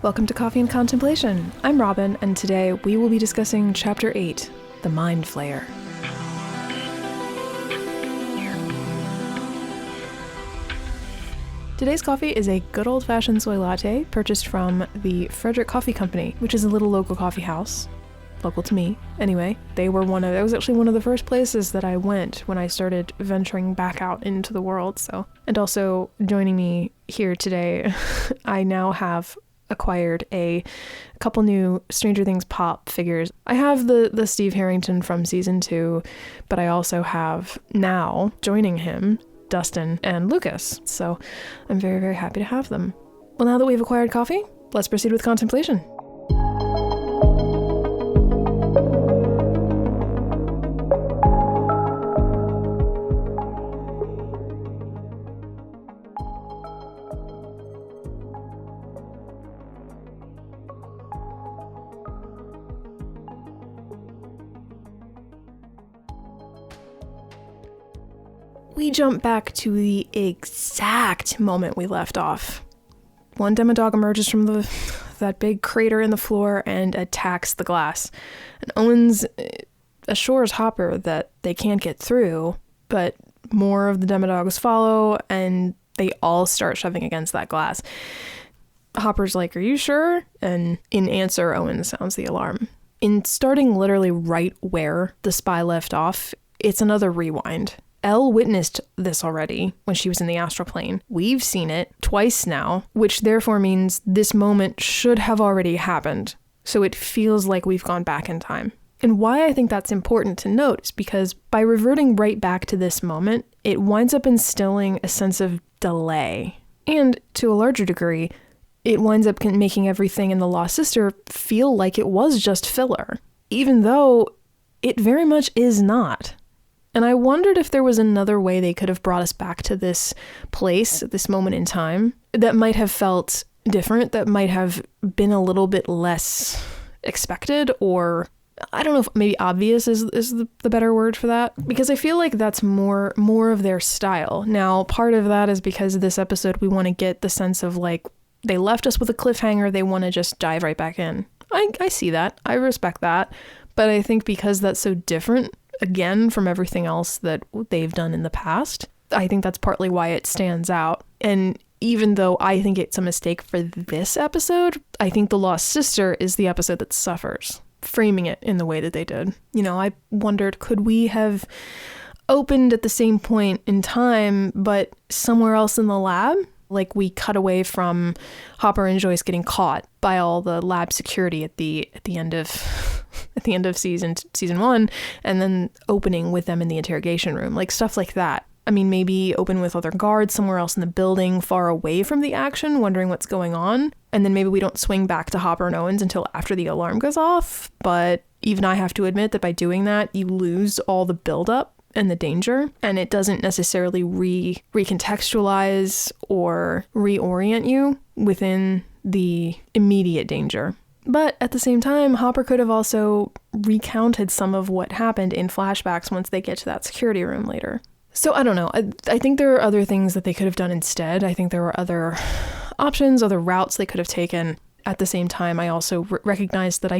Welcome to Coffee and Contemplation. I'm Robin, and today we will be discussing Chapter 8, The Mind Flayer. Today's coffee is a good old-fashioned soy latte purchased from the Frederick Coffee Company, which is a little local coffee house. Local to me, anyway. That was actually one of the first places that I went when I started venturing back out into the world, so. And also, joining me here today, I now have acquired a couple new Stranger Things pop figures. I have the Steve Harrington from season 2, but I also have now, joining him, Dustin and Lucas. So I'm very, very happy to have them. Well, now that we've acquired coffee, let's proceed with contemplation. We jump back to the exact moment we left off. One demodog emerges from that big crater in the floor and attacks the glass. And Owens assures Hopper that they can't get through, but more of the demodogs follow, and they all start shoving against that glass. Hopper's like, "Are you sure?" And in answer, Owens sounds the alarm. In starting literally right where the spy left off, it's another rewind. Elle witnessed this already when she was in the astral plane. We've seen it twice now, which therefore means this moment should have already happened. So it feels like we've gone back in time. And why I think that's important to note is because by reverting right back to this moment, it winds up instilling a sense of delay. And to a larger degree, it winds up making everything in The Lost Sister feel like it was just filler, even though it very much is not. And I wondered if there was another way they could have brought us back to this place, this moment in time, that might have felt different, that might have been a little bit less expected, or I don't know if maybe obvious is the better word for that, because I feel like that's more of their style. Now, part of that is because this episode we want to get the sense of like, they left us with a cliffhanger, they want to just dive right back in. I see that, I respect that, but I think because that's so different, again, from everything else that they've done in the past, I think that's partly why it stands out. And even though I think it's a mistake for this episode, I think The Lost Sister is the episode that suffers, framing it in the way that they did. You know, I wondered, could we have opened at the same point in time, but somewhere else in the lab? Like we cut away from Hopper and Joyce getting caught by all the lab security at the end of season 1, and then opening with them in the interrogation room, like stuff like that. I mean, maybe open with other guards somewhere else in the building, far away from the action, wondering what's going on. And then maybe we don't swing back to Hopper and Owens until after the alarm goes off. But even I have to admit that by doing that, you lose all the buildup and the danger, and it doesn't necessarily recontextualize or reorient you within the immediate danger. But at the same time, Hopper could have also recounted some of what happened in flashbacks once they get to that security room later. So I don't know. I think there are other things that they could have done instead. I think there were other options, other routes they could have taken. At the same time, I also recognize that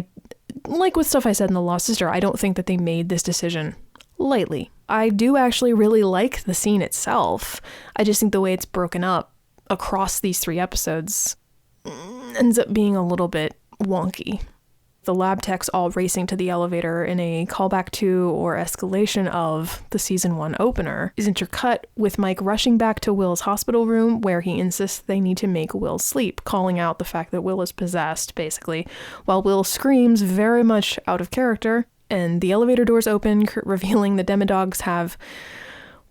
like with stuff I said in The Lost Sister, I don't think that they made this decision lightly. I do actually really like the scene itself. I just think the way it's broken up across these 3 episodes ends up being a little bit wonky. The lab techs all racing to the elevator in a callback to or escalation of the season 1 opener is intercut with Mike rushing back to Will's hospital room where he insists they need to make Will sleep, calling out the fact that Will is possessed, basically, while Will screams very much out of character, and the elevator doors open, revealing the demodogs have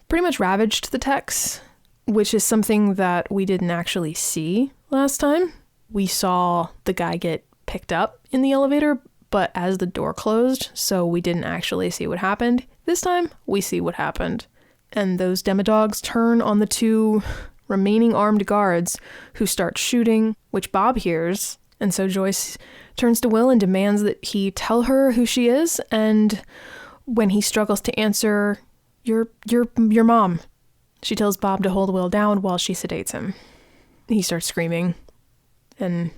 pretty much ravaged the techs, which is something that we didn't actually see last time. We saw the guy get picked up in the elevator, but as the door closed, so we didn't actually see what happened. This time, we see what happened. And those demodogs turn on the 2 remaining armed guards who start shooting, which Bob hears. And so Joyce turns to Will and demands that he tell her who she is, and when he struggles to answer, your mom. She tells Bob to hold Will down while she sedates him. He starts screaming, and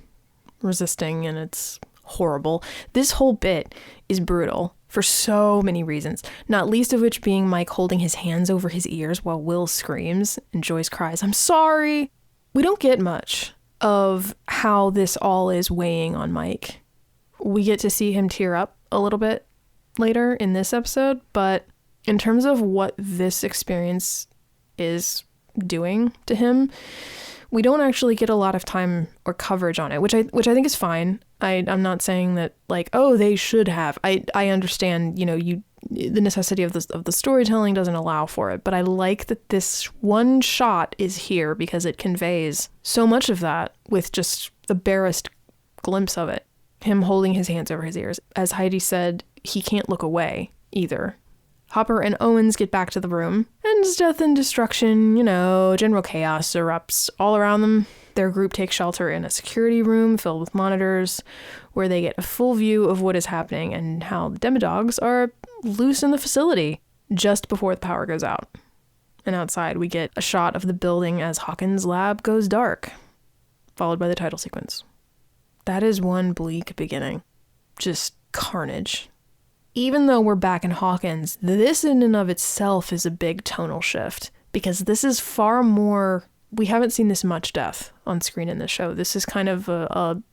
resisting, and it's horrible. This whole bit is brutal for so many reasons, not least of which being Mike holding his hands over his ears while Will screams and Joyce cries, "I'm sorry." We don't get much of how this all is weighing on Mike. We get to see him tear up a little bit later in this episode, but in terms of what this experience is doing to him, we don't actually get a lot of time or coverage on it, which I think is fine. I'm not saying that like, oh, they should have. I understand, the necessity of the storytelling doesn't allow for it, but I like that this one shot is here because it conveys so much of that with just the barest glimpse of it. Him holding his hands over his ears. As Heidi said, he can't look away either. Hopper and Owens get back to the room, and as death and destruction, general chaos erupts all around them. Their group takes shelter in a security room filled with monitors, where they get a full view of what is happening and how the demodogs are loose in the facility just before the power goes out. And outside, we get a shot of the building as Hawkins Lab goes dark, followed by the title sequence. That is one bleak beginning. Just carnage. Even though we're back in Hawkins, this in and of itself is a big tonal shift, because this is far more... We haven't seen this much death on screen in this show. This is kind of a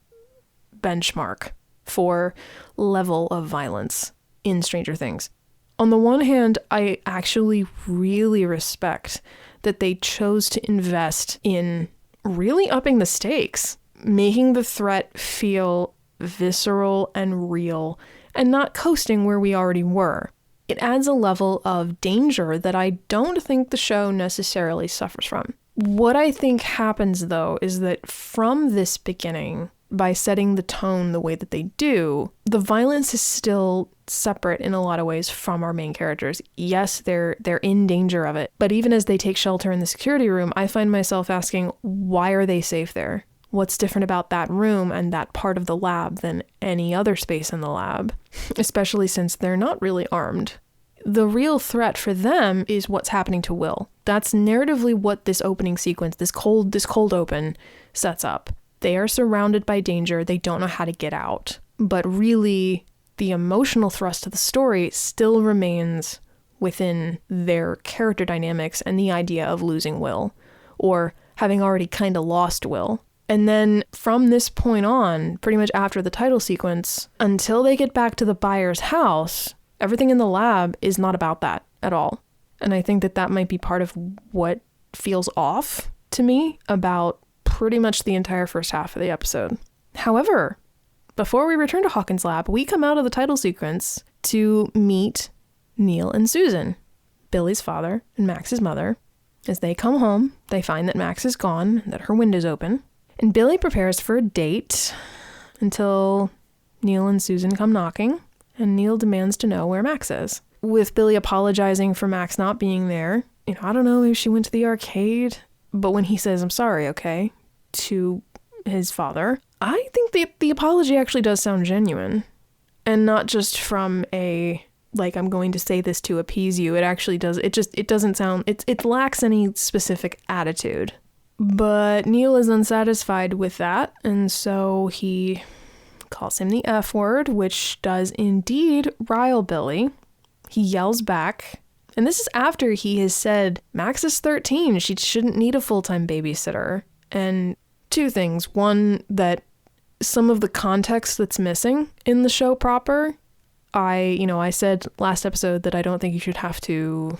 benchmark for level of violence in Stranger Things. On the one hand, I actually really respect that they chose to invest in really upping the stakes, making the threat feel visceral and real, and not coasting where we already were. It adds a level of danger that I don't think the show necessarily suffers from. What I think happens, though, is that from this beginning, by setting the tone the way that they do, the violence is still separate in a lot of ways from our main characters. Yes, they're in danger of it, but even as they take shelter in the security room, I find myself asking, why are they safe there? What's different about that room and that part of the lab than any other space in the lab, especially since they're not really armed. The real threat for them is what's happening to Will. That's narratively what this opening sequence, this cold open, sets up. They are surrounded by danger. They don't know how to get out. But really, the emotional thrust of the story still remains within their character dynamics and the idea of losing Will, or having already kind of lost Will. And then from this point on, pretty much after the title sequence, until they get back to the Byers' house, everything in the lab is not about that at all. And I think that might be part of what feels off to me about pretty much the entire first half of the episode. However, before we return to Hawkins Lab, we come out of the title sequence to meet Neil and Susan, Billy's father and Max's mother. As they come home, they find that Max is gone, that her window's open. And Billy prepares for a date until Neil and Susan come knocking, and Neil demands to know where Max is. With Billy apologizing for Max not being there, I don't know, maybe she went to the arcade, but when he says, "I'm sorry, okay," to his father, I think the apology actually does sound genuine, and not just from a, like, I'm going to say this to appease you. It actually does, it doesn't sound, it lacks any specific attitude. But Neil is unsatisfied with that, and so he calls him the F word, which does indeed rile Billy. He yells back, and this is after he has said, Max is 13, she shouldn't need a full-time babysitter. And two things. One, that some of the context that's missing in the show proper, I said last episode that I don't think you should have to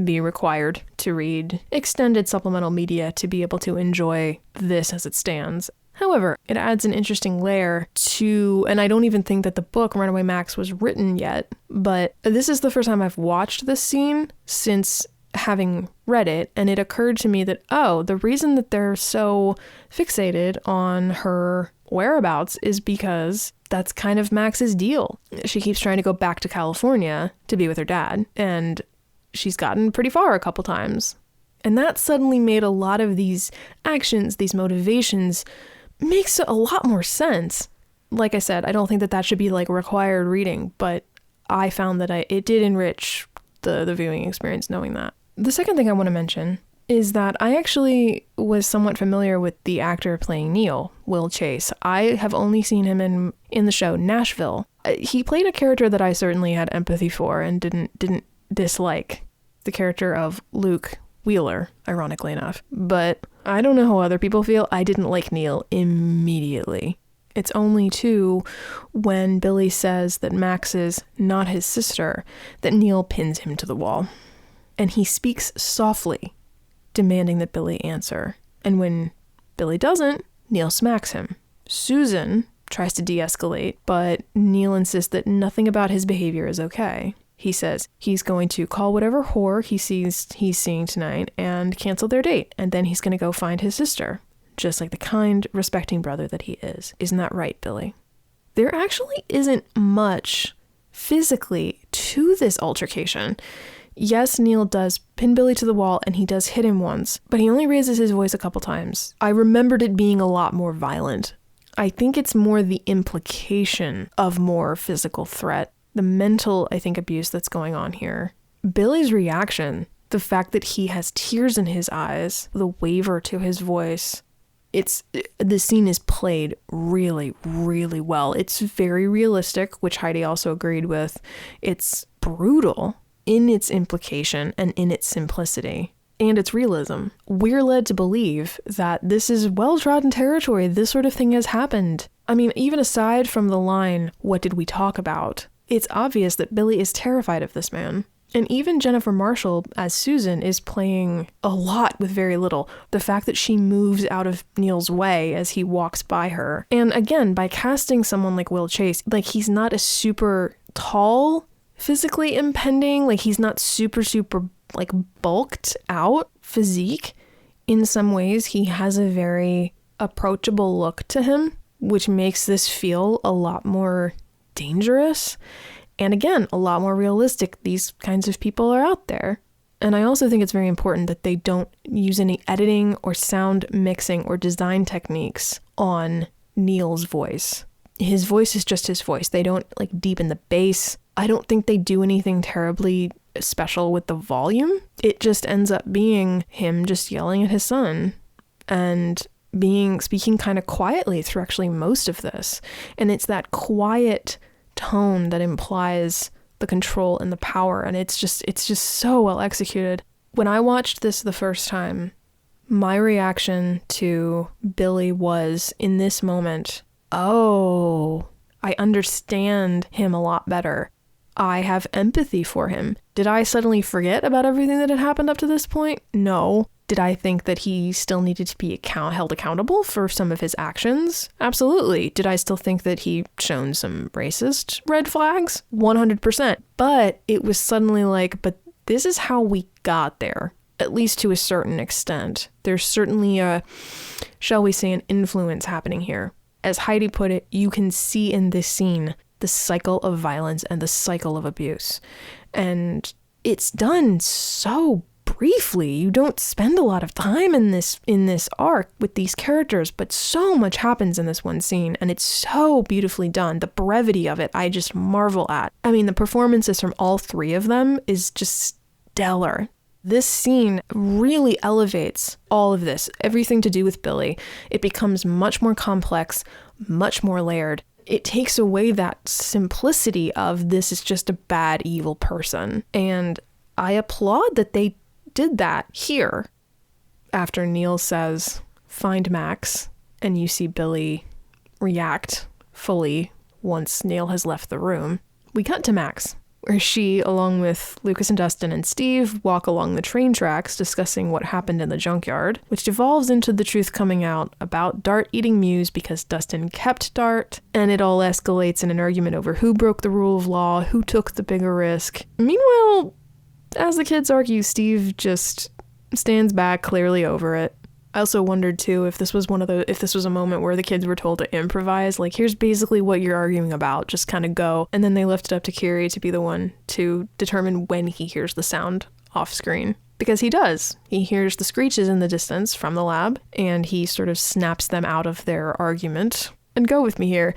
be required to read extended supplemental media to be able to enjoy this as it stands. However, it adds an interesting layer to, and I don't even think that the book Runaway Max was written yet, but this is the first time I've watched this scene since having read it, and it occurred to me that, the reason that they're so fixated on her whereabouts is because that's kind of Max's deal. She keeps trying to go back to California to be with her dad, and she's gotten pretty far a couple times. And that suddenly made a lot of these actions, these motivations, makes a lot more sense. Like I said, I don't think that should be like required reading, but I found that it did enrich the viewing experience knowing that. The second thing I want to mention is that I actually was somewhat familiar with the actor playing Neil, Will Chase. I have only seen him in the show Nashville. He played a character that I certainly had empathy for and didn't dislike, the character of Luke Wheeler, ironically enough. But I don't know how other people feel. I didn't like Neil immediately. It's only too when Billy says that Max is not his sister that Neil pins him to the wall. And he speaks softly, demanding that Billy answer. And when Billy doesn't, Neil smacks him. Susan tries to de-escalate, but Neil insists that nothing about his behavior is okay. He says he's going to call whatever whore he sees he's seeing tonight and cancel their date, and then he's going to go find his sister, just like the kind, respecting brother that he is. Isn't that right, Billy? There actually isn't much physically to this altercation. Yes, Neil does pin Billy to the wall and he does hit him once, but he only raises his voice a couple times. I remembered it being a lot more violent. I think it's more the implication of more physical threat, the mental, I think, abuse that's going on here. Billy's reaction, the fact that he has tears in his eyes, the waver to his voice, the scene is played really, really well. It's very realistic, which Heidi also agreed with. It's brutal in its implication and in its simplicity and its realism. We're led to believe that this is well-trodden territory. This sort of thing has happened. I mean, even aside from the line, "What did we talk about?" it's obvious that Billy is terrified of this man. And even Jennifer Marshall as Susan is playing a lot with very little. The fact that she moves out of Neil's way as he walks by her. And again, by casting someone like Will Chase, like he's not a super tall, physically impending, like he's not super like bulked out physique. In some ways, he has a very approachable look to him, which makes this feel a lot more dangerous. And again, a lot more realistic. These kinds of people are out there. And I also think it's very important that they don't use any editing or sound mixing or design techniques on Neil's voice. His voice is just his voice. They don't like deepen the bass. I don't think they do anything terribly special with the volume. It just ends up being him just yelling at his son and speaking kind of quietly through actually most of this. And it's that quiet tone that implies the control and the power, and it's just so well executed. When I watched this the first time, my reaction to Billy was, in this moment, oh, I understand him a lot better. I have empathy for him. Did I suddenly forget about everything that had happened up to this point? No. Did I think that he still needed to be held accountable for some of his actions? Absolutely. Did I still think that he shown some racist red flags? 100%. But it was suddenly like, but this is how we got there, at least to a certain extent. There's certainly shall we say, an influence happening here. As Heidi put it, you can see in this scene the cycle of violence and the cycle of abuse. And it's done so briefly. You don't spend a lot of time in this arc with these characters, but so much happens in this one scene, and it's so beautifully done. The brevity of it, I just marvel at. I mean, the performances from all three of them is just stellar. This scene really elevates all of this, everything to do with Billy. It becomes much more complex, much more layered. It takes away that simplicity of this is just a bad, evil person. And I applaud that they did that here. After Neil says, "Find Max," and you see Billy react fully once Neil has left the room, we cut to Max, where she, along with Lucas and Dustin and Steve, walk along the train tracks discussing what happened in the junkyard, which devolves into the truth coming out about Dart eating Muse because Dustin kept Dart, and it all escalates in an argument over who broke the rule of law, who took the bigger risk. Meanwhile, as the kids argue, Steve just stands back, clearly over it. I also wondered too if this was a moment where the kids were told to improvise, like, here's basically what you're arguing about, just kind of go. And then they left it up to Kiri to be the one to determine when he hears the sound off screen. Because he does. He hears the screeches in the distance from the lab, and he sort of snaps them out of their argument. And go with me here.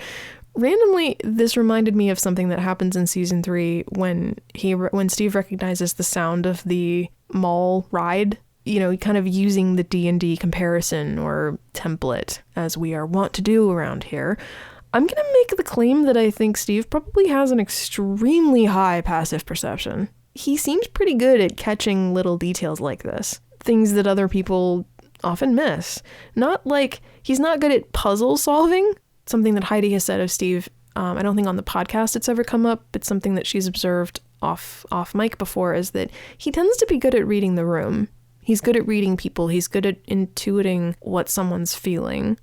Randomly, this reminded me of something that happens in season 3 when Steve recognizes the sound of the mall ride kind of using the D&D comparison or template as we are wont to do around here, I'm going to make the claim that I think Steve probably has an extremely high passive perception. He seems pretty good at catching little details like this, things that other people often miss. Not like he's not good at puzzle solving, something that Heidi has said of Steve. I don't think on the podcast it's ever come up, but something that she's observed off mic before is that he tends to be good at reading the room. He's good at reading people. He's good at intuiting what someone's feeling,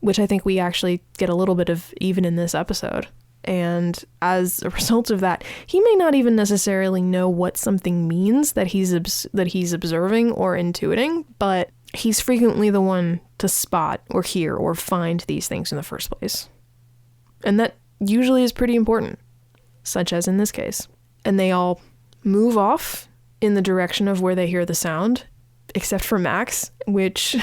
which I think we actually get a little bit of even in this episode. And as a result of that, he may not even necessarily know what something means that he's observing or intuiting, but he's frequently the one to spot or hear or find these things in the first place. And that usually is pretty important, such as in this case. And they all move off in the direction of where they hear the sound, except for Max, which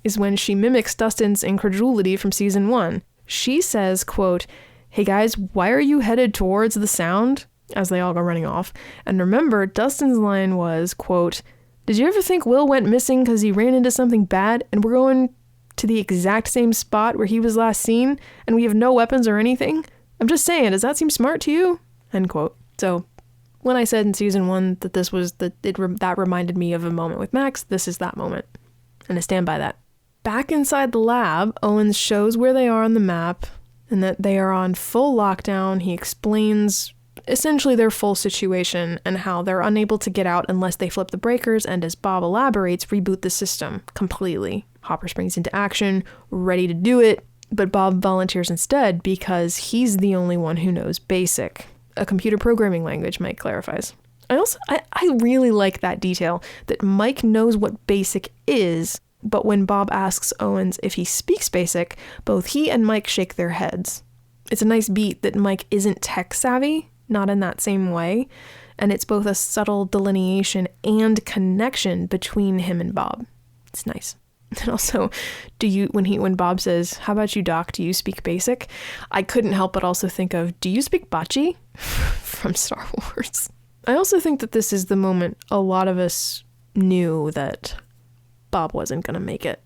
is when she mimics Dustin's incredulity from season 1. She says, quote, "Hey guys, why are you headed towards the sound?" as they all go running off. And remember, Dustin's line was, quote, "Did you ever think Will went missing because he ran into something bad and we're going to the exact same spot where he was last seen and we have no weapons or anything? I'm just saying, does that seem smart to you?" End quote. So when I said in season 1 that that reminded me of a moment with Max, this is that moment. And I stand by that. Back inside the lab, Owens shows where they are on the map and that they are on full lockdown. He explains essentially their full situation and how they're unable to get out unless they flip the breakers and, as Bob elaborates, reboot the system completely. Hopper springs into action, ready to do it, but Bob volunteers instead because he's the only one who knows BASIC, a computer programming language, Mike clarifies. I really like that detail, that Mike knows what BASIC is, but when Bob asks Owens if he speaks BASIC, both he and Mike shake their heads. It's a nice beat that Mike isn't tech savvy, not in that same way, and it's both a subtle delineation and connection between him and Bob. It's nice. And also, when Bob says, "How about you, Doc? Do you speak BASIC?" I couldn't help but also think of, "Do you speak Bocce?" from Star Wars. I also think that this is the moment a lot of us knew that Bob wasn't going to make it.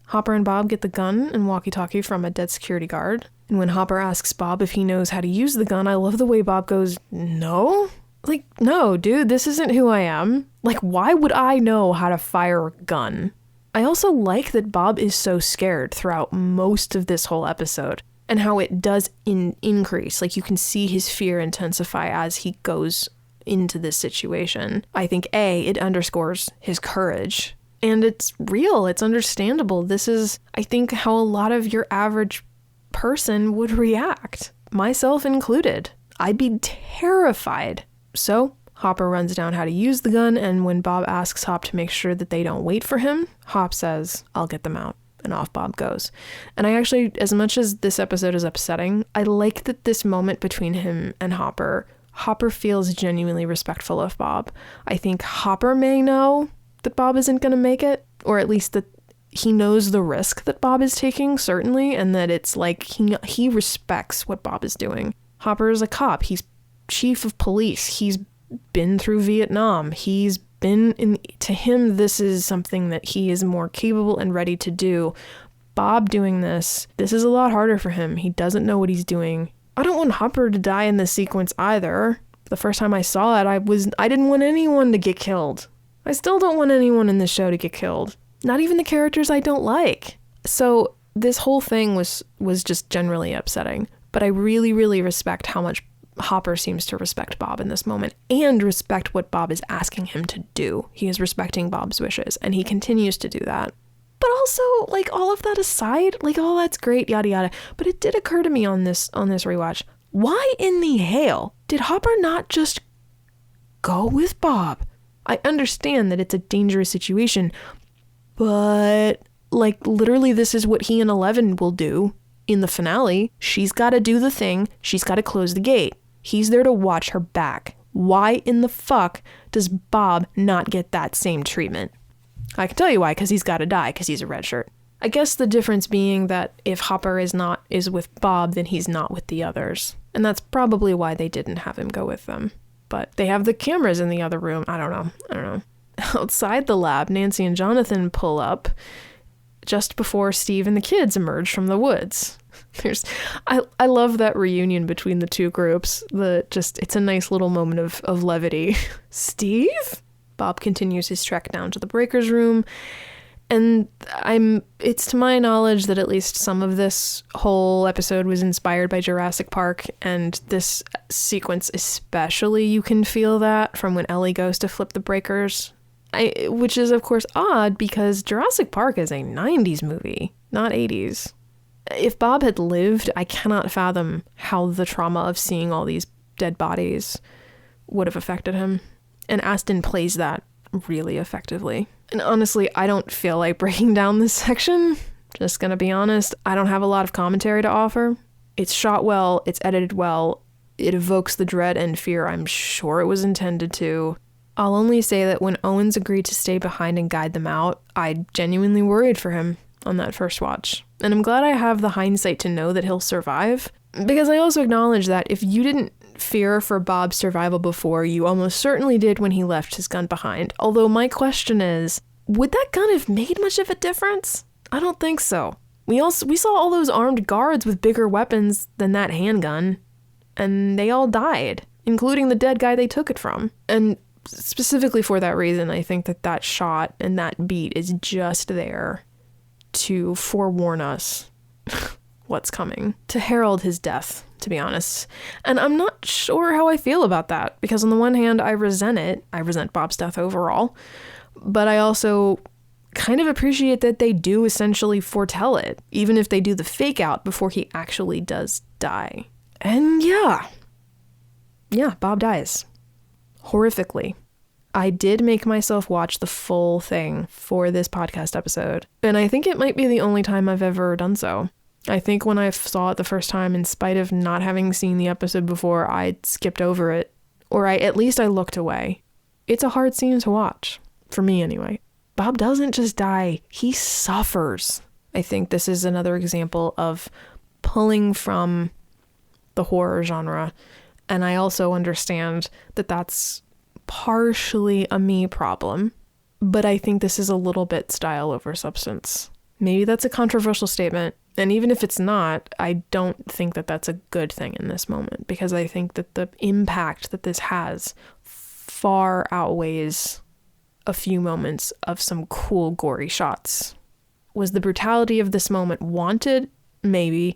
Hopper and Bob get the gun and walkie-talkie from a dead security guard. And when Hopper asks Bob if he knows how to use the gun, I love the way Bob goes, "No? Like, no, dude, this isn't who I am. Like, why would I know how to fire a gun?" I also like that Bob is so scared throughout most of this whole episode, and how it does increase. Like, you can see his fear intensify as he goes into this situation. I think, it underscores his courage. And it's real, it's understandable. This is, I think, how a lot of your average person would react, myself included. I'd be terrified. So Hopper runs down how to use the gun, and when Bob asks Hop to make sure that they don't wait for him, Hop says, "I'll get them out," and off Bob goes. And I actually, as much as this episode is upsetting, I like that this moment between him and Hopper feels genuinely respectful of Bob. I think Hopper may know that Bob isn't going to make it, or at least that he knows the risk that Bob is taking, certainly, and that it's like he respects what Bob is doing. Hopper is a cop. He's chief of police. He's been through Vietnam. To him, this is something that he is more capable and ready to do. Bob doing this is a lot harder for him. He doesn't know what he's doing. I don't want Hopper to die in this sequence either. The first time I saw it, I didn't want anyone to get killed. I still don't want anyone in this show to get killed. Not even the characters I don't like. So this whole thing was just generally upsetting. But I really, really respect how much Hopper seems to respect Bob in this moment, and respect what Bob is asking him to do. He is respecting Bob's wishes, and he continues to do that. But also, like, all of that aside, like, all that's great, yada yada. But it did occur to me on this rewatch, why in the hell did Hopper not just go with Bob? I understand that it's a dangerous situation, but, like, literally this is what he and Eleven will do in the finale. She's got to do the thing. She's got to close the gate. He's there to watch her back. Why in the fuck does Bob not get that same treatment? I can tell you why, because he's got to die, because he's a red shirt. I guess the difference being that if Hopper is with Bob, then he's not with the others. And that's probably why they didn't have him go with them. But they have the cameras in the other room. I don't know. Outside the lab, Nancy and Jonathan pull up just before Steve and the kids emerge from the woods. I love that reunion between the two groups. It's a nice little moment of levity. Steve? Bob continues his trek down to the breaker's room, and it's to my knowledge that at least some of this whole episode was inspired by Jurassic Park, and this sequence especially, you can feel that from when Ellie goes to flip the breakers. Which is, of course, odd because Jurassic Park is a 90s movie, not 80s. If Bob had lived, I cannot fathom how the trauma of seeing all these dead bodies would have affected him. And Aston plays that really effectively. And honestly, I don't feel like breaking down this section. Just gonna be honest, I don't have a lot of commentary to offer. It's shot well, it's edited well, it evokes the dread and fear I'm sure it was intended to. I'll only say that when Owens agreed to stay behind and guide them out, I genuinely worried for him on that first watch. And I'm glad I have the hindsight to know that he'll survive, because I also acknowledge that if you didn't fear for Bob's survival before, you almost certainly did when he left his gun behind. Although my question is, would that gun have made much of a difference? I don't think so. We saw all those armed guards with bigger weapons than that handgun, and they all died, including the dead guy they took it from. And specifically for that reason, I think that shot and that beat is just there to forewarn us what's coming, to herald his death, to be honest. And I'm not sure how I feel about that, because on the one hand, I resent it. I resent Bob's death overall, but I also kind of appreciate that they do essentially foretell it, even if they do the fake out before he actually does die. And yeah, Bob dies. Horrifically. I did make myself watch the full thing for this podcast episode, and I think it might be the only time I've ever done so. I think when I saw it the first time, in spite of not having seen the episode before, I skipped over it, or at least I looked away. It's a hard scene to watch, for me anyway. Bob doesn't just die, he suffers. I think this is another example of pulling from the horror genre, and I also understand that that's partially a me problem, but I think this is a little bit style over substance. Maybe that's a controversial statement, and even if it's not, I don't think that that's a good thing in this moment, because I think that the impact that this has far outweighs a few moments of some cool, gory shots. Was the brutality of this moment wanted? Maybe.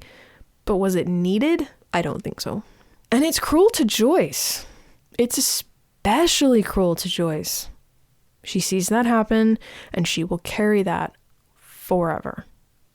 But was it needed? I don't think so. And it's cruel to Joyce. It's especially cruel to Joyce. She sees that happen, and she will carry that forever.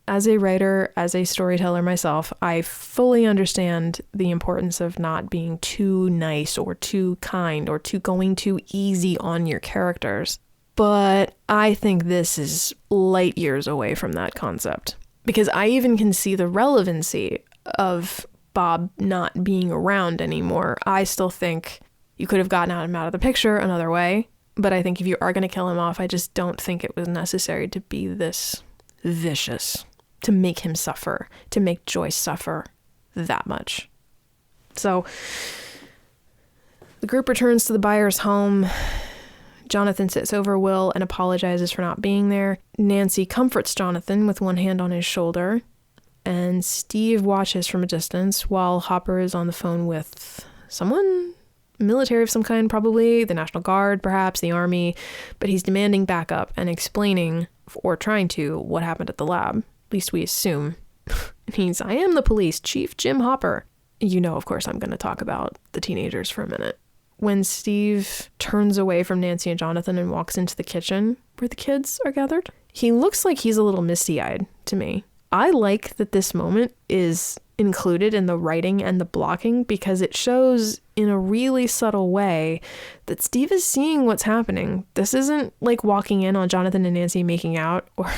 As a writer, as a storyteller myself, I fully understand the importance of not being too nice or too kind or going too easy on your characters. But I think this is light years away from that concept, because I even can see the relevancy of Bob not being around anymore. I still think you could have gotten him out of the picture another way, but I think if you are going to kill him off, I just don't think it was necessary to be this vicious, to make him suffer, to make Joyce suffer that much. So the group returns to the buyer's home. Jonathan sits over Will and apologizes for not being there. Nancy comforts Jonathan with one hand on his shoulder, and Steve watches from a distance while Hopper is on the phone with someone, military of some kind, probably the National Guard, perhaps the Army, but he's demanding backup and explaining, or trying to, what happened at the lab. At least we assume. I am the police, Chief Jim Hopper. You know, of course, I'm going to talk about the teenagers for a minute. When Steve turns away from Nancy and Jonathan and walks into the kitchen where the kids are gathered, he looks like he's a little misty-eyed to me. I like that this moment is included in the writing and the blocking, because it shows in a really subtle way that Steve is seeing what's happening. This isn't like walking in on Jonathan and Nancy making out, or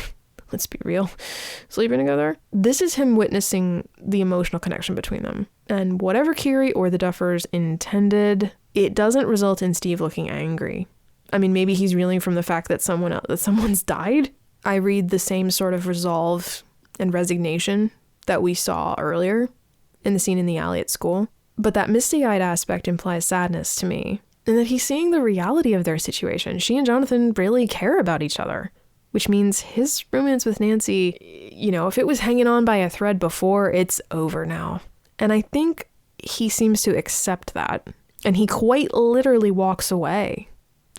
let's be real, sleeping together. This is him witnessing the emotional connection between them. And whatever Kiri or the Duffers intended, it doesn't result in Steve looking angry. I mean, maybe he's reeling from the fact that someone's died. I read the same sort of resolve and resignation that we saw earlier in the scene in the alley at school. But that misty-eyed aspect implies sadness to me. and that he's seeing the reality of their situation. She and Jonathan really care about each other, which means his romance with Nancy, you know, if it was hanging on by a thread before, it's over now. And I think he seems to accept that, and he quite literally walks away.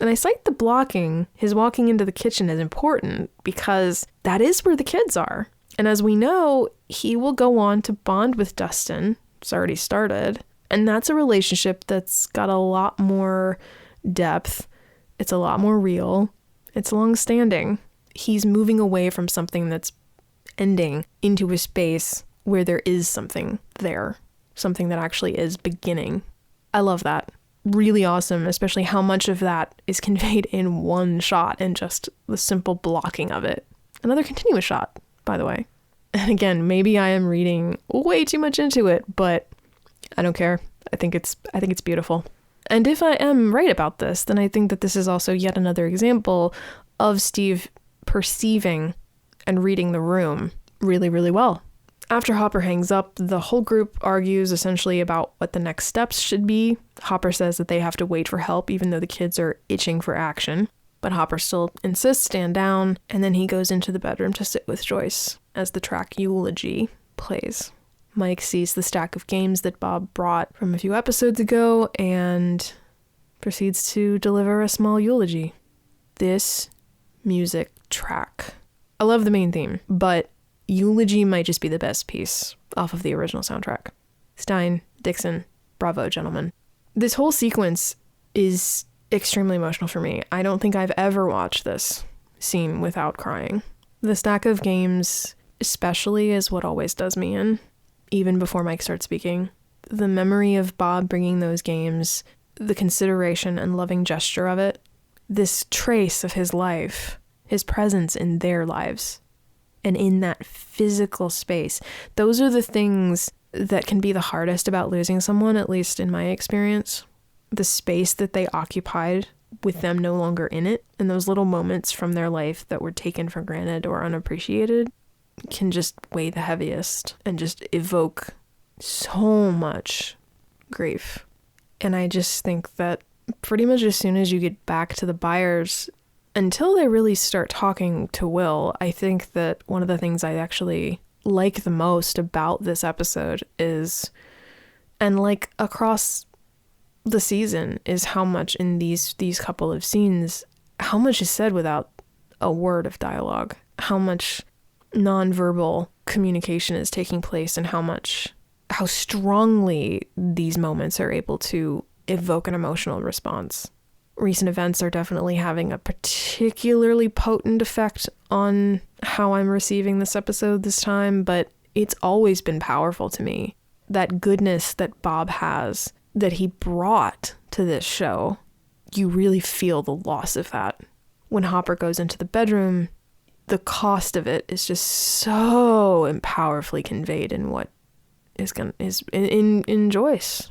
And I cite the blocking, his walking into the kitchen, as important because that is where the kids are. And as we know, he will go on to bond with Dustin. It's already started. And that's a relationship that's got a lot more depth. It's a lot more real. It's long-standing. He's moving away from something that's ending into a space where there is something there. Something that actually is beginning. I love that. Really awesome, especially how much of that is conveyed in one shot and just the simple blocking of it. Another continuous shot, by the way. And again, maybe I am reading way too much into it, but I don't care. I think it's beautiful. And if I am right about this, then I think that this is also yet another example of Steve perceiving and reading the room really, really well. After Hopper hangs up, the whole group argues essentially about what the next steps should be. Hopper says that they have to wait for help, even though the kids are itching for action. But Hopper still insists stand down, and then he goes into the bedroom to sit with Joyce as the track Eulogy plays. Mike sees the stack of games that Bob brought from a few episodes ago and proceeds to deliver a small eulogy. This music track. I love the main theme, but Eulogy might just be the best piece off of the original soundtrack. Stein, Dixon, bravo, gentlemen. This whole sequence is extremely emotional for me. I don't think I've ever watched this scene without crying. The stack of games especially is what always does me in. Even before Mike starts speaking. The memory of Bob bringing those games, the consideration and loving gesture of it, this trace of his life, his presence in their lives, and in that physical space. Those are the things that can be the hardest about losing someone, at least in my experience. The space that they occupied with them no longer in it, and those little moments from their life that were taken for granted or unappreciated can just weigh the heaviest and just evoke so much grief. And I just think that pretty much as soon as you get back to the Byers, until they really start talking to Will, I think that one of the things I actually like the most about this episode is, and like across the season, is how much in these couple of scenes, how much is said without a word of dialogue, how much nonverbal communication is taking place, and how strongly these moments are able to evoke an emotional response. Recent events are definitely having a particularly potent effect on how I'm receiving this episode this time, but it's always been powerful to me. That goodness that Bob has, that he brought to this show, you really feel the loss of that. When Hopper goes into the bedroom, the cost of it is just so powerfully conveyed in what is in Joyce.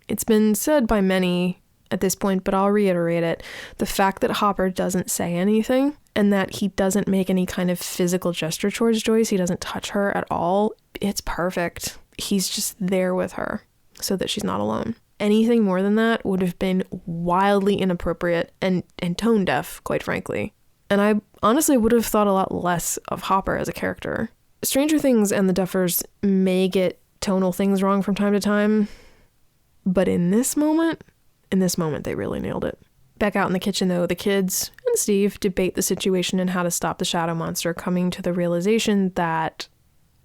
It's been said by many at this point, but I'll reiterate it. The fact that Hopper doesn't say anything and that he doesn't make any kind of physical gesture towards Joyce, he doesn't touch her at all, it's perfect. He's just there with her so that she's not alone. Anything more than that would have been wildly inappropriate and tone deaf, quite frankly. And I honestly would have thought a lot less of Hopper as a character. Stranger Things and the Duffers may get tonal things wrong from time to time, but in this moment, they really nailed it. Back out in the kitchen, though, the kids and Steve debate the situation and how to stop the shadow monster, coming to the realization that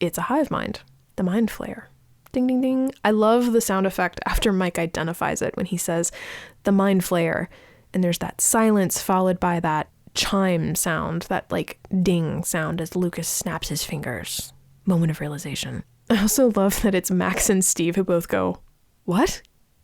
it's a hive mind, the Mind Flayer. Ding, ding, ding. I love the sound effect after Mike identifies it when he says the Mind Flayer, and there's that silence followed by that chime sound, that like ding sound as Lucas snaps his fingers. Moment of realization. I also love that it's Max and Steve who both go, what?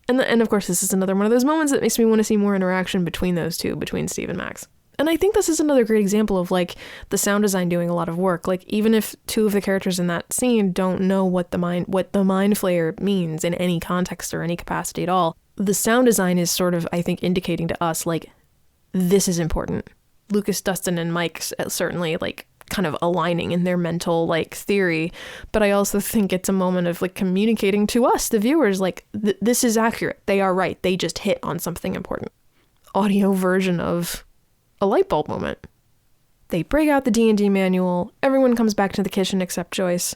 And of course, this is another one of those moments that makes me want to see more interaction between those two, between Steve and Max. And I think this is another great example of like the sound design doing a lot of work. Like even if two of the characters in that scene don't know what the mind flayer means in any context or any capacity at all, the sound design is sort of, I think, indicating to us like this is important. Lucas, Dustin, and Mike certainly like kind of aligning in their mental like theory. But I also think it's a moment of like communicating to us, the viewers, like this is accurate. They are right. They just hit on something important. Audio version of a light bulb moment. They break out the D&D manual. Everyone comes back to the kitchen except Joyce,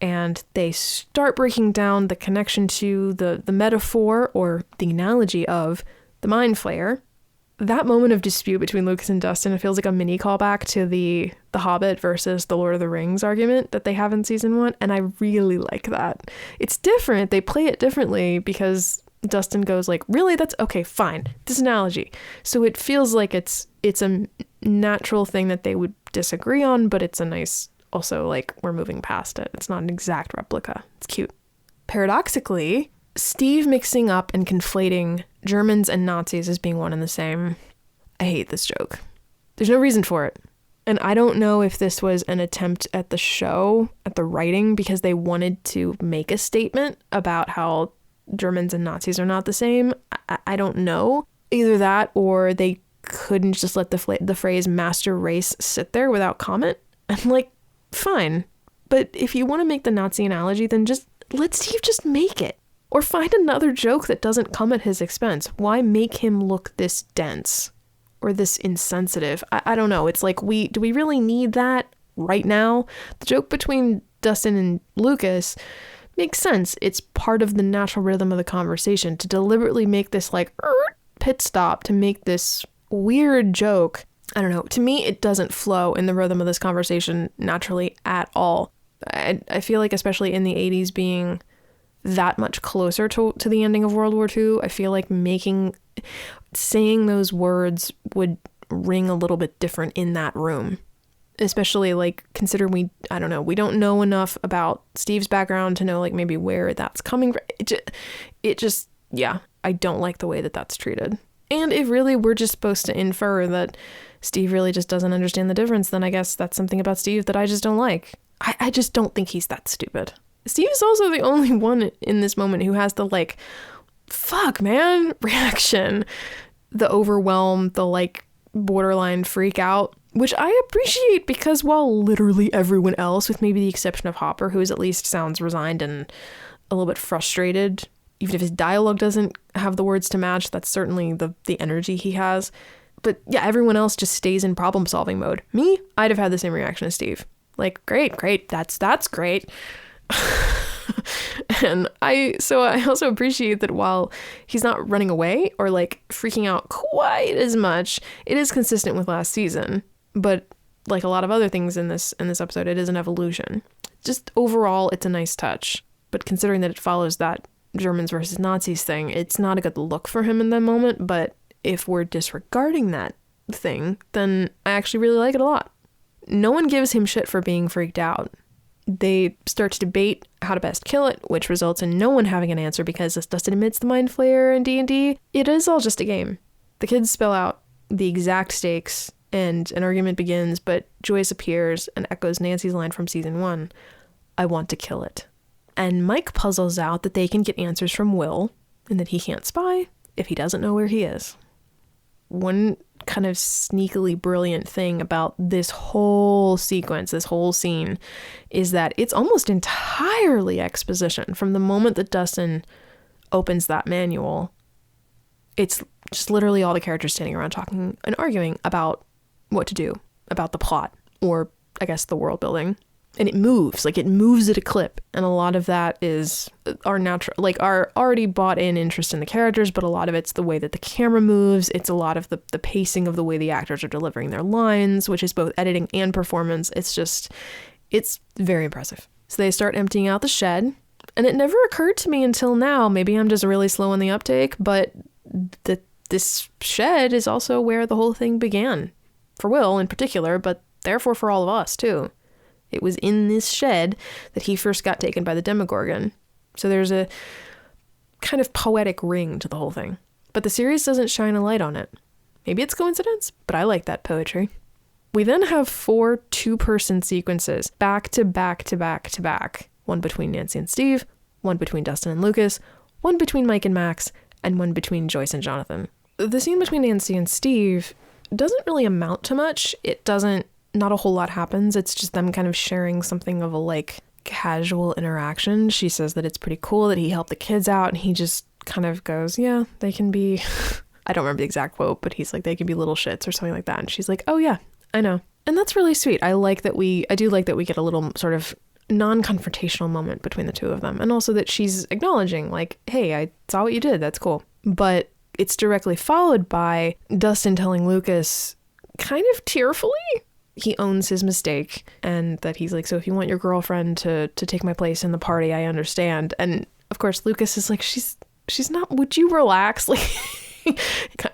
and they start breaking down the connection to the metaphor or the analogy of the Mind Flayer. That moment of dispute between Lucas and Dustin, it feels like a mini callback to the Hobbit versus the Lord of the Rings argument that they have in season 1, and I really like that. It's different. They play it differently because Dustin goes like, really? That's okay, fine. This analogy. So it feels like it's a natural thing that they would disagree on, but it's a nice, also like we're moving past it. It's not an exact replica. It's cute. Paradoxically, Steve mixing up and conflating Germans and Nazis as being one and the same. I hate this joke. There's no reason for it. And I don't know if this was an attempt at the show, at the writing, because they wanted to make a statement about how Germans and Nazis are not the same. I don't know. Either that or they couldn't just let the phrase master race sit there without comment. I'm like, fine. But if you want to make the Nazi analogy, then just let Steve just make it. Or find another joke that doesn't come at his expense. Why make him look this dense or this insensitive? I don't know. It's like, do we really need that right now? The joke between Dustin and Lucas makes sense. It's part of the natural rhythm of the conversation. To deliberately make this like pit stop to make this weird joke, I don't know. To me, it doesn't flow in the rhythm of this conversation naturally at all. I feel like, especially in the 80s, being that much closer to the ending of World War II, I feel like saying those words would ring a little bit different in that room. Especially like consider we don't know enough about Steve's background to know like maybe where that's coming from. It just, yeah, I don't like the way that that's treated. And if really we're just supposed to infer that Steve really just doesn't understand the difference, then I guess that's something about Steve that I just don't like. I just don't think he's that stupid. Steve is also the only one in this moment who has the like, fuck man reaction, the overwhelm, the like borderline freak out, which I appreciate because while literally everyone else, with maybe the exception of Hopper, who is at least sounds resigned and a little bit frustrated, even if his dialogue doesn't have the words to match, that's certainly the energy he has. But yeah, everyone else just stays in problem solving mode. Me, I'd have had the same reaction as Steve. Like, great, that's great. And I also appreciate that while he's not running away or like freaking out quite as much, it is consistent with last season. But like a lot of other things in this episode, it is an evolution. Just overall, it's a nice touch. But considering that it follows that Germans versus Nazis thing, it's not a good look for him in that moment. But if we're disregarding that thing, then I actually really like it a lot. No one gives him shit for being freaked out. They start to debate how to best kill it, which results in no one having an answer because, as Dustin admits, the Mind Flayer and D&D, it is all just a game. The kids spell out the exact stakes and an argument begins, but Joyce appears and echoes Nancy's line from season 1, I want to kill it. And Mike puzzles out that they can get answers from Will and that he can't spy if he doesn't know where he is. One kind of sneakily brilliant thing about this whole sequence, this whole scene, is that it's almost entirely exposition. From the moment that Dustin opens that manual, it's just literally all the characters standing around talking and arguing about what to do, about the plot, or I guess the world building. And it moves at a clip. And a lot of that is our already bought in interest in the characters, but a lot of it's the way that the camera moves. It's a lot of the pacing of the way the actors are delivering their lines, which is both editing and performance. It's very impressive. So they start emptying out the shed. And it never occurred to me until now, maybe I'm just really slow on the uptake, but this shed is also where the whole thing began. For Will in particular, but therefore for all of us too. It was in this shed that he first got taken by the Demogorgon. So there's a kind of poetic ring to the whole thing. But the series doesn't shine a light on it. Maybe it's coincidence, but I like that poetry. We then have 4 two-person sequences, back to back to back to back. One between Nancy and Steve, one between Dustin and Lucas, one between Mike and Max, and one between Joyce and Jonathan. The scene between Nancy and Steve doesn't really amount to much. It doesn't not a whole lot happens. It's just them kind of sharing something of a like casual interaction. She says that it's pretty cool that he helped the kids out, and he just kind of goes, yeah, they can be, I don't remember the exact quote, but he's like, they can be little shits or something like that. And she's like, oh yeah, I know. And that's really sweet. I do like that we get a little sort of non-confrontational moment between the two of them. And also that she's acknowledging like, hey, I saw what you did. That's cool. But it's directly followed by Dustin telling Lucas kind of tearfully he owns his mistake, and that he's like, so if you want your girlfriend to take my place in the party, I understand. And of course, Lucas is like, she's not, would you relax? Like,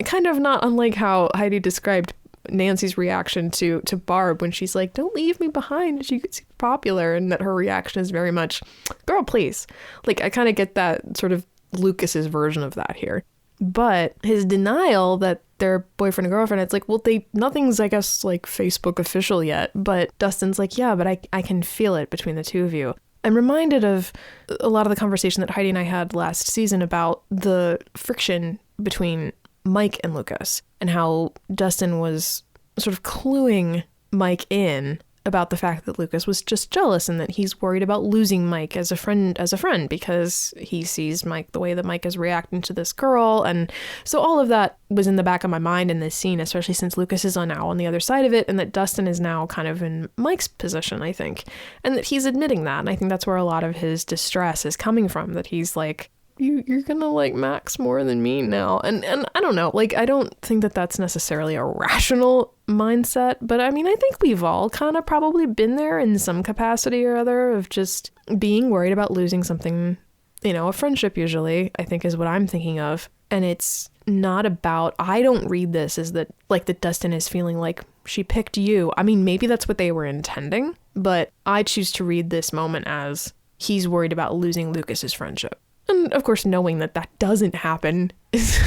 kind of not unlike how Heidi described Nancy's reaction to Barb when she's like, don't leave me behind, she gets popular, and that her reaction is very much, girl, please. Like, I kind of get that sort of Lucas's version of that here. But his denial that they're boyfriend and girlfriend, it's like, well, nothing's, I guess, like Facebook official yet. But Dustin's like, yeah, but I can feel it between the two of you. I'm reminded of a lot of the conversation that Heidi and I had last season about the friction between Mike and Lucas, and how Dustin was sort of cluing Mike in about the fact that Lucas was just jealous, and that he's worried about losing Mike as a friend because he sees Mike the way that Mike is reacting to this girl. And so all of that was in the back of my mind in this scene, especially since Lucas is now on the other side of it, and that Dustin is now kind of in Mike's position, I think, and that he's admitting that. And I think that's where a lot of his distress is coming from, that he's like, you're gonna like Max more than me now. And I don't know, like, I don't think that that's necessarily a rational mindset, but I mean, I think we've all kind of probably been there in some capacity or other of just being worried about losing something, you know, a friendship usually, I think is what I'm thinking of. And it's not about, I don't read this as that, like, that Dustin is feeling like she picked you. I mean, maybe that's what they were intending, but I choose to read this moment as he's worried about losing Lucas's friendship. And of course, knowing that that doesn't happen is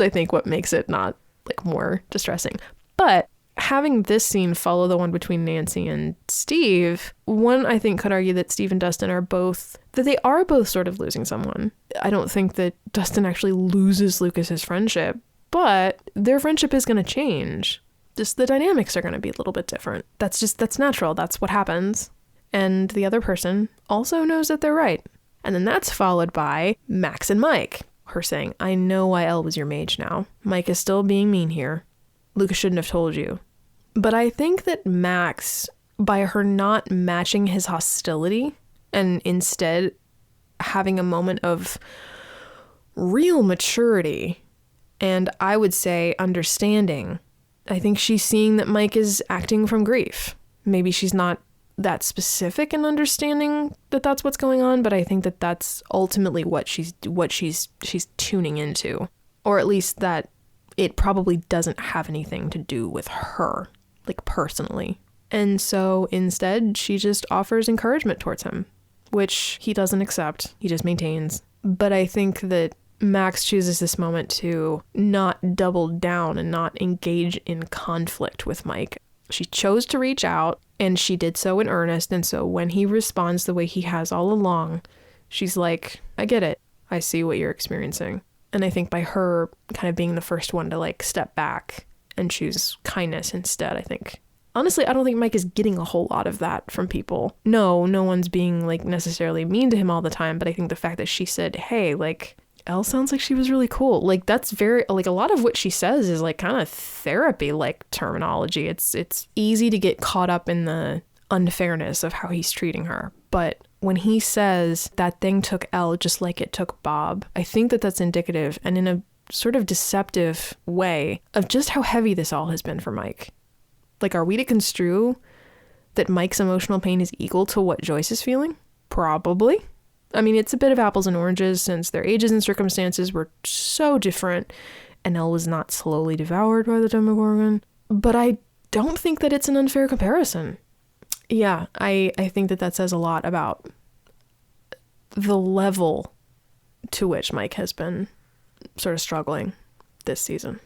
I think what makes it not like more distressing. But having this scene follow the one between Nancy and Steve, one I think could argue that Steve and Dustin are both sort of losing someone. I don't think that Dustin actually loses Lucas's friendship, but their friendship is going to change. Just the dynamics are going to be a little bit different. That's natural. That's what happens. And the other person also knows that they're right. And then that's followed by Max and Mike. Her saying, I know why Elle was your mage now. Mike is still being mean here. Lucas shouldn't have told you. But I think that Max, by her not matching his hostility and instead having a moment of real maturity and I would say understanding, I think she's seeing that Mike is acting from grief. Maybe she's not that specific in understanding that that's what's going on, but I think that that's ultimately what she's tuning into, or at least that it probably doesn't have anything to do with her, like personally. And so instead, she just offers encouragement towards him, which he doesn't accept. He just maintains. But I think that Max chooses this moment to not double down and not engage in conflict with Mike. She chose to reach out, and she did so in earnest. And so when he responds the way he has all along, she's like, I get it. I see what you're experiencing. And I think by her kind of being the first one to like step back and choose kindness instead, I think. Honestly, I don't think Mike is getting a whole lot of that from people. No one's being like necessarily mean to him all the time. But I think the fact that she said, hey, like, Elle sounds like she was really cool. Like, that's very, like, a lot of what she says is like kind of therapy like terminology. It's easy to get caught up in the unfairness of how he's treating her. But when he says that thing took Elle just like it took Bob, I think that that's indicative and in a sort of deceptive way of just how heavy this all has been for Mike. Like, are we to construe that Mike's emotional pain is equal to what Joyce is feeling? Probably. I mean, it's a bit of apples and oranges since their ages and circumstances were so different and Elle was not slowly devoured by the Demogorgon. But I don't think that it's an unfair comparison. Yeah, I think that says a lot about the level to which Mike has been sort of struggling this season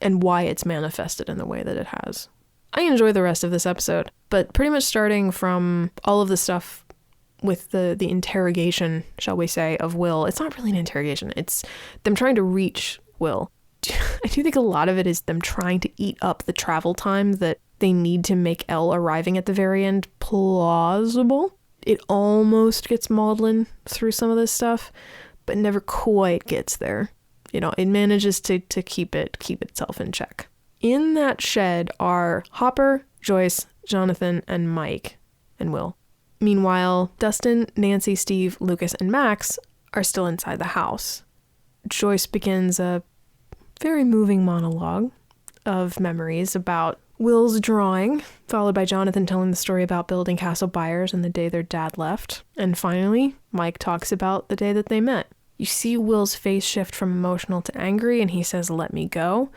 and why it's manifested in the way that it has. I enjoy the rest of this episode, but pretty much starting from all of the stuff with the interrogation, shall we say, of Will. It's not really an interrogation. It's them trying to reach Will. I do think a lot of it is them trying to eat up the travel time that they need to make Elle arriving at the very end plausible. It almost gets maudlin through some of this stuff, but never quite gets there. You know, it manages to keep itself in check. In that shed are Hopper, Joyce, Jonathan, and Mike, and Will. Meanwhile, Dustin, Nancy, Steve, Lucas, and Max are still inside the house. Joyce begins a very moving monologue of memories about Will's drawing, followed by Jonathan telling the story about building Castle Byers and the day their dad left. And finally, Mike talks about the day that they met. You see Will's face shift from emotional to angry, and he says, "Let me go,"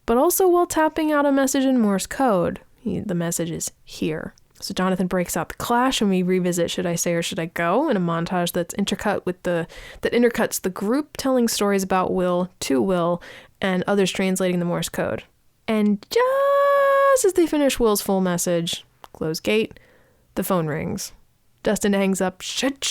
but also while tapping out a message in Morse code. The message is here. So Jonathan breaks out the clash, and we revisit "Should I Stay or Should I Go?" in a montage that's intercuts the group telling stories about Will to Will and others translating the Morse code. And just as they finish Will's full message, close gate, the phone rings. Dustin hangs up, shit.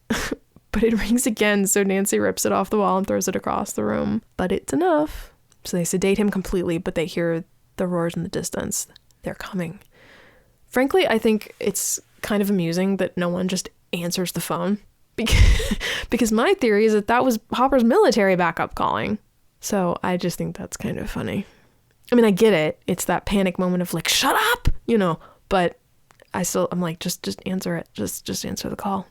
But it rings again, so Nancy rips it off the wall and throws it across the room. But it's enough. So they sedate him completely, but they hear the roars in the distance. They're coming. Frankly, I think it's kind of amusing that no one just answers the phone. Because my theory is that was Hopper's military backup calling. So I just think that's kind of funny. I mean, I get it. It's that panic moment of like, shut up, you know, but I'm like, just answer it. Just answer the call.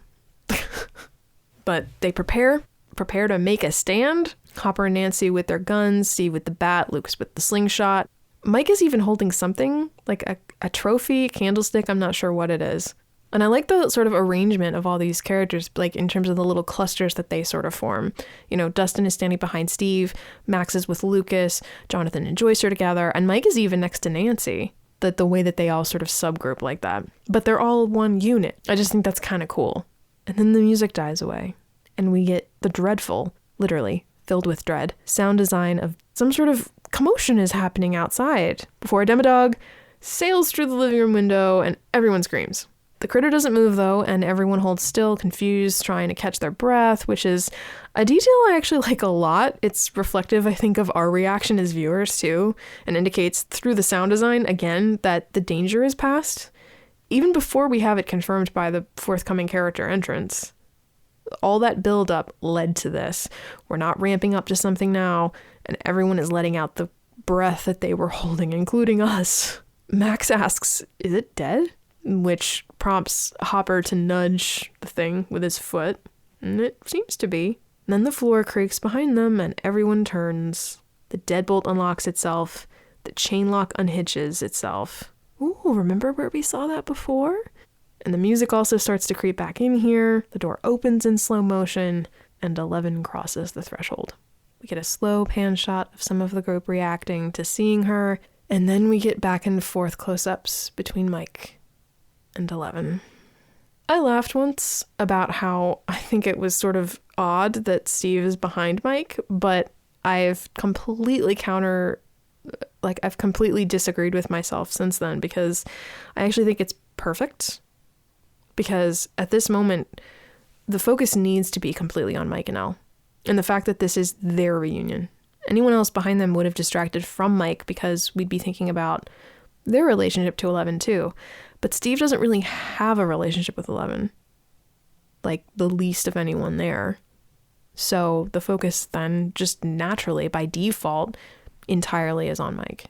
But they prepare to make a stand. Hopper and Nancy with their guns, Steve with the bat, Lucas with the slingshot. Mike is even holding something, like a trophy, candlestick, I'm not sure what it is. And I like the sort of arrangement of all these characters, like in terms of the little clusters that they sort of form. You know, Dustin is standing behind Steve, Max is with Lucas, Jonathan and Joyce are together, and Mike is even next to Nancy. The way that they all sort of subgroup like that. But they're all one unit. I just think that's kind of cool. And then the music dies away, and we get the dreadful, literally, filled with dread, sound design of some sort of commotion is happening outside before a demodog sails through the living room window and everyone screams. The critter doesn't move though, and everyone holds still, confused, trying to catch their breath, which is a detail I actually like a lot. It's reflective, I think, of our reaction as viewers too, and indicates through the sound design, again, that the danger is past, even before we have it confirmed by the forthcoming character entrance. All that build-up led to this. We're not ramping up to something now, and everyone is letting out the breath that they were holding, including us. Max asks, "Is it dead?" Which prompts Hopper to nudge the thing with his foot, and it seems to be. And then the floor creaks behind them, and everyone turns. The deadbolt unlocks itself. The chain lock unhitches itself. Ooh, remember where we saw that before? And the music also starts to creep back in here. The door opens in slow motion, and 11 crosses the threshold. We get a slow pan shot of some of the group reacting to seeing her, and then we get back and forth close-ups between Mike and 11. I laughed once about how I think it was sort of odd that Steve is behind Mike, but I've completely disagreed with myself since then, because I actually think it's perfect. Because at this moment, the focus needs to be completely on Mike and Elle. And the fact that this is their reunion. Anyone else behind them would have distracted from Mike because we'd be thinking about their relationship to 11 too. But Steve doesn't really have a relationship with 11. Like, the least of anyone there. So the focus then just naturally, by default, entirely is on Mike.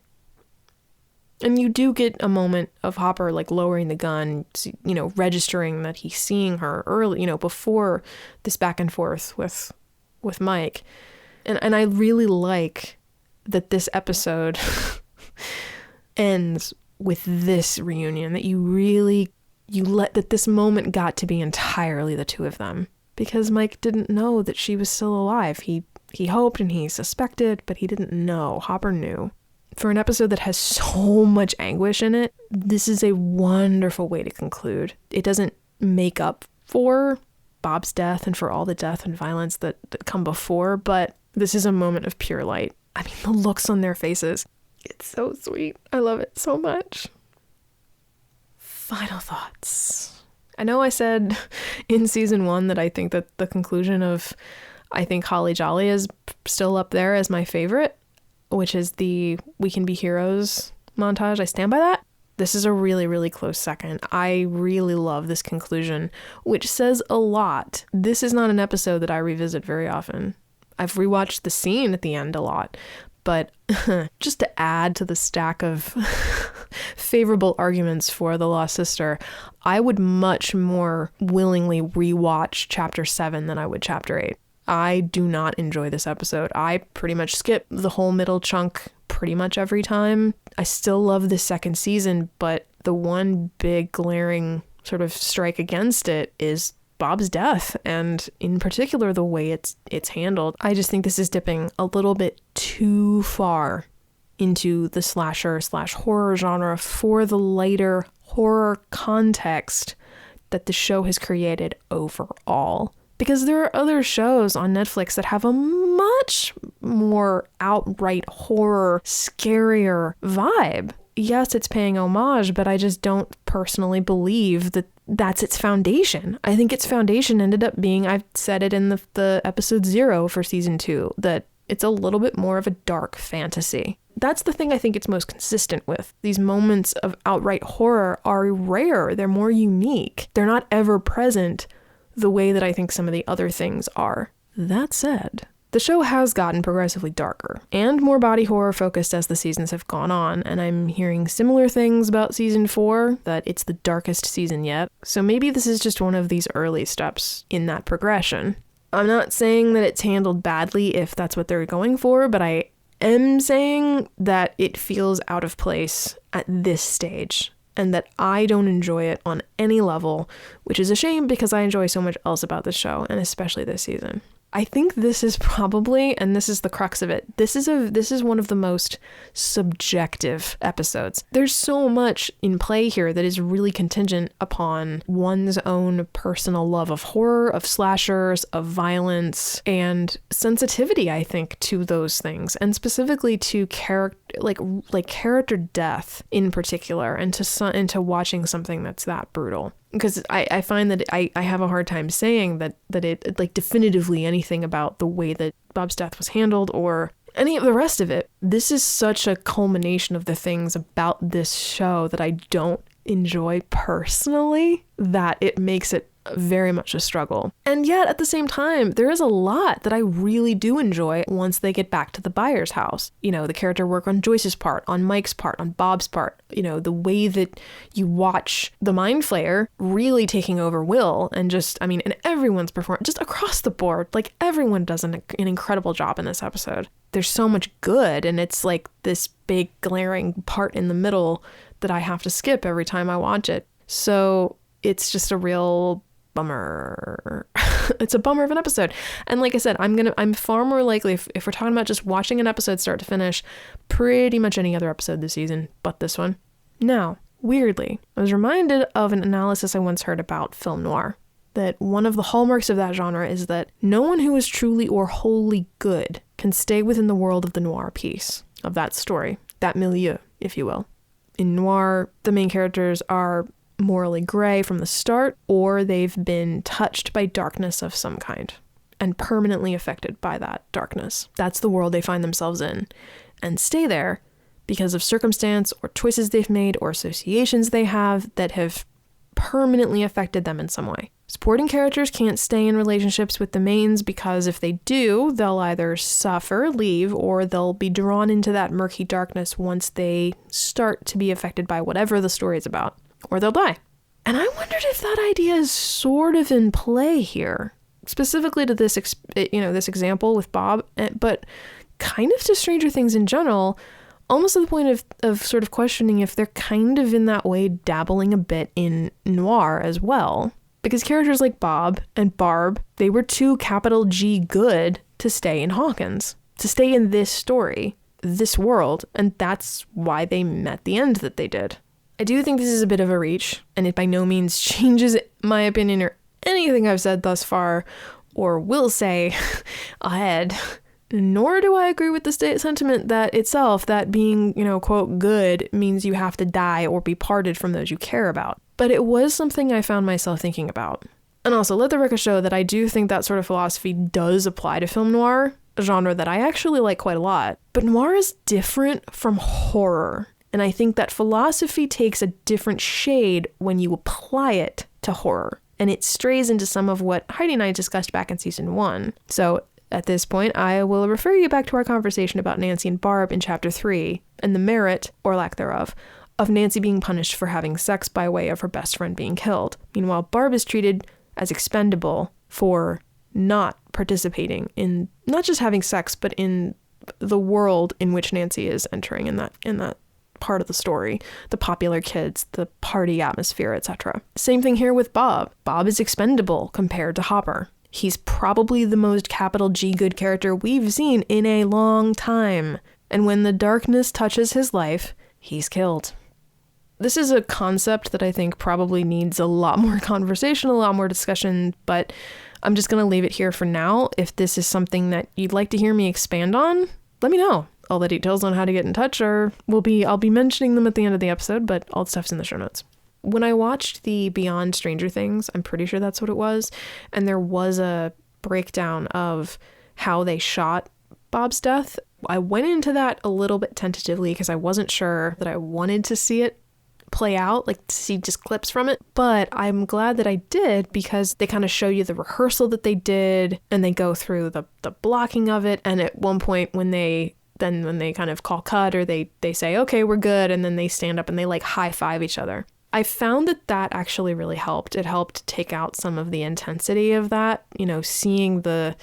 And you do get a moment of Hopper like lowering the gun, you know, registering that he's seeing her early, you know, before this back and forth with Mike. And I really like that this episode ends with this reunion, that that this moment got to be entirely the two of them, because Mike didn't know that she was still alive. He hoped and he suspected, but he didn't know. Hopper knew. For an episode that has so much anguish in it, this is a wonderful way to conclude. It doesn't make up for Bob's death and for all the death and violence that come before, but this is a moment of pure light. I mean, the looks on their faces. It's so sweet. I love it so much. Final thoughts. I know I said in season 1 that I think that the conclusion of I think Holly Jolly is still up there as my favorite, which is the We Can Be Heroes montage. I stand by that. This is a really, really close second. I really love this conclusion, which says a lot. This is not an episode that I revisit very often. I've rewatched the scene at the end a lot, but just to add to the stack of favorable arguments for The Lost Sister, I would much more willingly rewatch Chapter 7 than I would Chapter 8. I do not enjoy this episode. I pretty much skip the whole middle chunk pretty much every time. I still love the second season, but the one big glaring sort of strike against it is Bob's death, and in particular the way it's handled. I just think this is dipping a little bit too far into the slasher/horror genre for the lighter horror context that the show has created overall. Because there are other shows on Netflix that have a much more outright horror, scarier vibe. Yes, it's paying homage, but I just don't personally believe that that's its foundation. I think its foundation ended up being, I've said it in the episode 0 for season 2, that it's a little bit more of a dark fantasy. That's the thing I think it's most consistent with. These moments of outright horror are rare. They're more unique. They're not ever present the way that I think some of the other things are. That said, the show has gotten progressively darker and more body horror focused as the seasons have gone on, and I'm hearing similar things about season 4, that it's the darkest season yet. So maybe this is just one of these early steps in that progression. I'm not saying that it's handled badly if that's what they're going for, but I am saying that it feels out of place at this stage, and that I don't enjoy it on any level, which is a shame because I enjoy so much else about the show, and especially this season. I think this is probably, and this is the crux of it, this is one of the most subjective episodes. There's so much in play here that is really contingent upon one's own personal love of horror, of slashers, of violence, and sensitivity, I think, to those things, and specifically to character death in particular, and to watching something that's that brutal. Because I find that I have a hard time saying that it like definitively anything about the way that Bob's death was handled or any of the rest of it. This is such a culmination of the things about this show that I don't enjoy personally that it makes it very much a struggle. And yet at the same time, there is a lot that I really do enjoy once they get back to the Byers house. You know, the character work on Joyce's part, on Mike's part, on Bob's part, you know, the way that you watch the Mind Flayer really taking over Will, and just, I mean, and everyone's performance just across the board, like everyone does an incredible job in this episode. There's so much good, and it's like this big glaring part in the middle that I have to skip every time I watch it. So it's just a real bummer. It's a bummer of an episode. And like I said, I'm far more likely, if we're talking about just watching an episode start to finish, pretty much any other episode this season but this one. Now, weirdly, I was reminded of an analysis I once heard about film noir, that one of the hallmarks of that genre is that no one who is truly or wholly good can stay within the world of the noir piece, of that story, that milieu, if you will. In noir, the main characters are morally gray from the start, or they've been touched by darkness of some kind and permanently affected by that darkness. That's the world they find themselves in and stay there because of circumstance or choices they've made or associations they have that have permanently affected them in some way. Supporting characters can't stay in relationships with the mains because if they do, they'll either suffer, leave, or they'll be drawn into that murky darkness once they start to be affected by whatever the story is about. Or they'll die. And I wondered if that idea is sort of in play here, specifically to this example with Bob, but kind of to Stranger Things in general, almost to the point of sort of questioning if they're kind of in that way dabbling a bit in noir as well. Because characters like Bob and Barb, they were too capital G good to stay in Hawkins, to stay in this story, this world, and that's why they met the end that they did. I do think this is a bit of a reach, and it by no means changes my opinion or anything I've said thus far, or will say ahead. Nor do I agree with the sentiment that itself, that being, quote, good means you have to die or be parted from those you care about. But it was something I found myself thinking about. And also, let the record show that I do think that sort of philosophy does apply to film noir, a genre that I actually like quite a lot. But noir is different from horror. And I think that philosophy takes a different shade when you apply it to horror. And it strays into some of what Heidi and I discussed back in season 1. So at this point, I will refer you back to our conversation about Nancy and Barb in chapter 3 and the merit, or lack thereof, of Nancy being punished for having sex by way of her best friend being killed. Meanwhile, Barb is treated as expendable for not participating in not just having sex, but in the world in which Nancy is entering in that part of the story, the popular kids, the party atmosphere, etc. Same thing here with Bob. Bob is expendable compared to Hopper. He's probably the most capital G good character we've seen in a long time. And when the darkness touches his life, he's killed. This is a concept that I think probably needs a lot more conversation, a lot more discussion, but I'm just going to leave it here for now. If this is something that you'd like to hear me expand on, let me know. All the details on how to get in touch I'll be mentioning them at the end of the episode, but all the stuff's in the show notes. When I watched the Beyond Stranger Things, I'm pretty sure that's what it was, and there was a breakdown of how they shot Bob's death. I went into that a little bit tentatively because I wasn't sure that I wanted to see it play out, like to see just clips from it. But I'm glad that I did because they kind of show you the rehearsal that they did and they go through the blocking of it. And at one point when they kind of call cut or they say, okay, we're good. And then they stand up and they like high five each other. I found that actually really helped. It helped take out some of the intensity of that, seeing the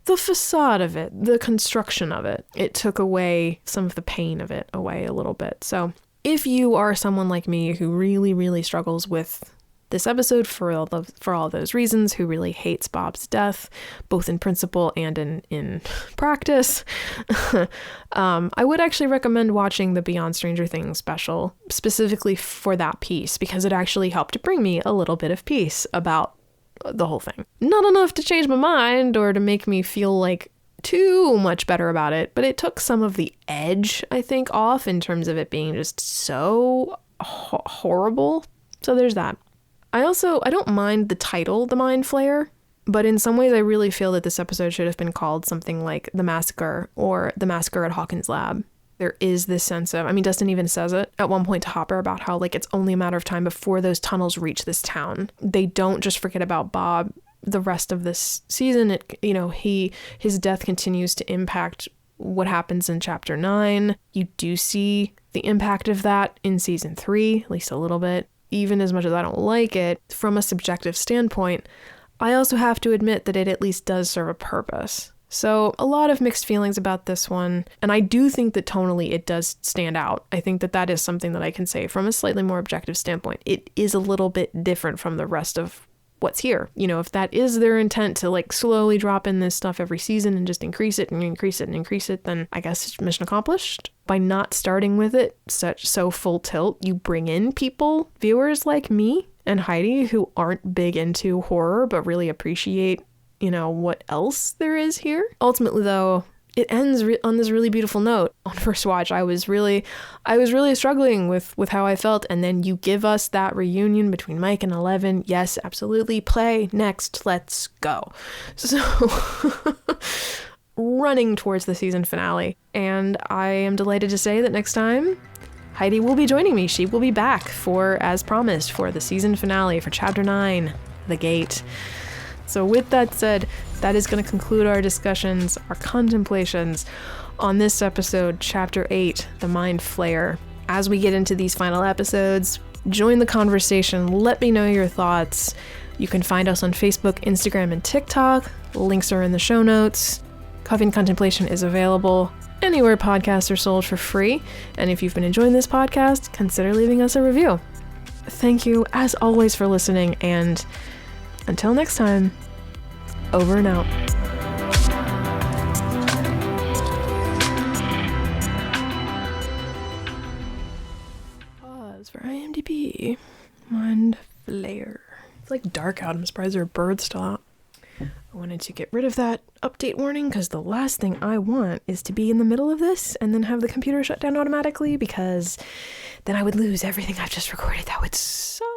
facade of it, the construction of it. It took away some of the pain of it away a little bit. So if you are someone like me who really, really struggles with this episode for all those reasons, who really hates Bob's death, both in principle and in practice, I would actually recommend watching the Beyond Stranger Things special, specifically for that piece, because it actually helped to bring me a little bit of peace about the whole thing. Not enough to change my mind or to make me feel like too much better about it, but it took some of the edge, I think, off in terms of it being just so horrible. So there's that. I don't mind the title, The Mind Flayer, but in some ways I really feel that this episode should have been called something like The Massacre or The Massacre at Hawkins Lab. There is this sense of, Dustin even says it at one point to Hopper about how like it's only a matter of time before those tunnels reach this town. They don't just forget about Bob the rest of this season. His death continues to impact what happens in chapter 9. You do see the impact of that in season 3, at least a little bit. Even as much as I don't like it, from a subjective standpoint, I also have to admit that it at least does serve a purpose. So a lot of mixed feelings about this one, and I do think that tonally it does stand out. I think that is something that I can say from a slightly more objective standpoint. It is a little bit different from the rest of what's here. If that is their intent to like slowly drop in this stuff every season and just increase it and increase it and increase it, then I guess it's mission accomplished. By not starting with it so full tilt, you bring in people, viewers like me and Heidi, who aren't big into horror but really appreciate, what else there is here. Ultimately, though, it ends on this really beautiful note. On first watch, I was really struggling with how I felt, and then you give us that reunion between Mike and Eleven. Yes, absolutely. Play next. Let's go. So running towards the season finale, and I am delighted to say that next time Heidi will be joining me. She will be back as promised, for the season finale for chapter 9, The Gate. So with that said, that is going to conclude our discussions, our contemplations on this episode, chapter 8, The Mind Flayer. As we get into these final episodes, join the conversation. Let me know your thoughts. You can find us on Facebook, Instagram, and TikTok. Links are in the show notes. Coffee and Contemplation is available anywhere podcasts are sold for free. And if you've been enjoying this podcast, consider leaving us a review. Thank you, as always, for listening, and until next time, over and out. Pause for IMDb. Mind Flayer. It's like dark out. I'm surprised there are birds still out. I wanted to get rid of that update warning because the last thing I want is to be in the middle of this and then have the computer shut down automatically, because then I would lose everything I've just recorded. That would suck.